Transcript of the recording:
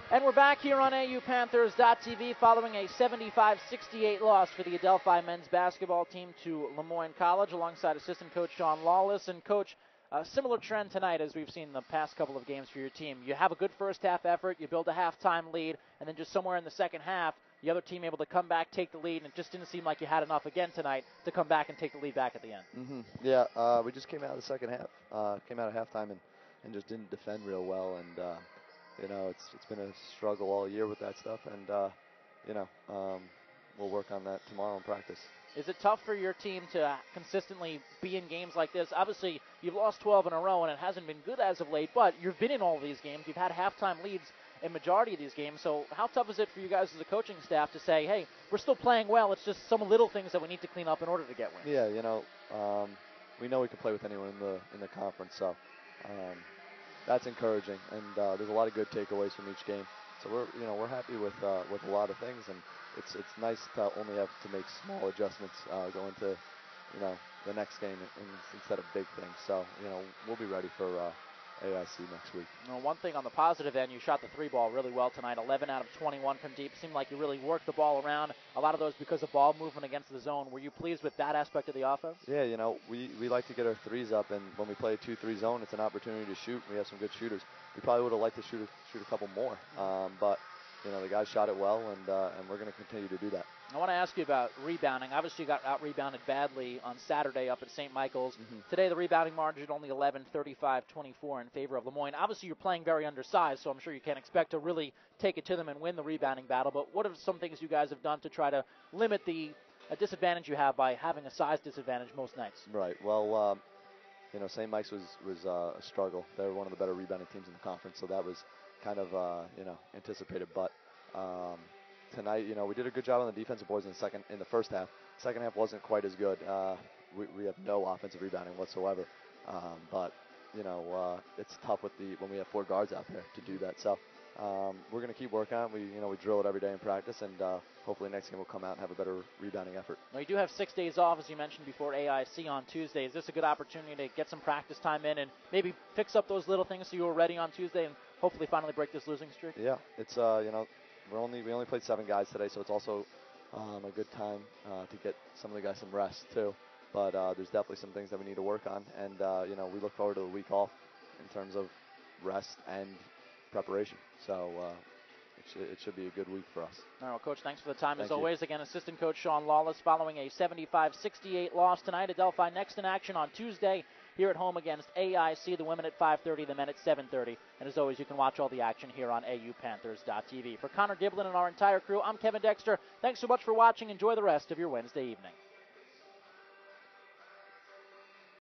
And we're back here on AUPanthers.tv following a 75-68 loss for the Adelphi men's basketball team to Moyne College alongside assistant coach Sean Lawless. And coach, a similar trend tonight as we've seen the past couple of games for your team. You have a good first half effort, you build a halftime lead, and then just somewhere in the second half, the other team able to come back, take the lead, and it just didn't seem like you had enough again tonight to come back and take the lead back at the end. Yeah, we just came out of the second half, came out of halftime and just didn't defend real well, and it's been a struggle all year with that stuff, and we'll work on that tomorrow in practice. Is it tough for your team to consistently be in games like this? Obviously, you've lost 12 in a row, and it hasn't been good as of late, but you've been in all of these games. You've had halftime leads in majority of these games, so how tough is it for you guys as a coaching staff to say, hey, we're still playing well, it's just some little things that we need to clean up in order to get wins? Yeah, we know we can play with anyone in the conference, so that's encouraging, and there's a lot of good takeaways from each game. So we're happy with a lot of things, and it's nice to only have to make small adjustments going to the next game instead of big things. So we'll be ready for AIC next week. One thing on the positive end, you shot the three ball really well tonight, 11 out of 21 from deep. Seemed like you really worked the ball around. A lot of those because of ball movement against the zone. Were you pleased with that aspect of the offense? Yeah, we like to get our threes up, and when we play a 2-3 zone, it's an opportunity to shoot. We have some good shooters. We probably would have liked to shoot a couple more, but the guys shot it well, and we're going to continue to do that. I want to ask you about rebounding. Obviously, you got out-rebounded badly on Saturday up at St. Michael's. Mm-hmm. Today, the rebounding margin only 11, 35-24 in favor of Moyne. Obviously, you're playing very undersized, so I'm sure you can't expect to really take it to them and win the rebounding battle. But what are some things you guys have done to try to limit the disadvantage you have by having a size disadvantage most nights? Right. Well, St. Mike's was a struggle. They were one of the better rebounding teams in the conference, so that was kind of anticipated. But tonight, we did a good job on the defensive boards in the first half. Second half wasn't quite as good. We have no offensive rebounding whatsoever. But it's tough when we have four guards out there to do that. So we're going to keep working on it. We drill it every day in practice, and hopefully next game we'll come out and have a better rebounding effort. Now, you do have 6 days off, as you mentioned before, AIC on Tuesday. Is this a good opportunity to get some practice time in and maybe fix up those little things so you're ready on Tuesday and hopefully finally break this losing streak? Yeah, it's we only played 7 guys today, so it's also a good time to get some of the guys some rest too. But there's definitely some things that we need to work on, and we look forward to the week off in terms of rest and preparation. So it should be a good week for us. All right, well, Coach, thanks for the time. Thank as always, again, assistant coach Sean Lawless following a 75-68 loss tonight. Adelphi next in action on Tuesday here at home against AIC, the women at 5:30, the men at 7:30. And as always, you can watch all the action here on AUPanthers.tv. For Connor Giblin and our entire crew, I'm Kevin Dexter. Thanks so much for watching. Enjoy the rest of your Wednesday evening.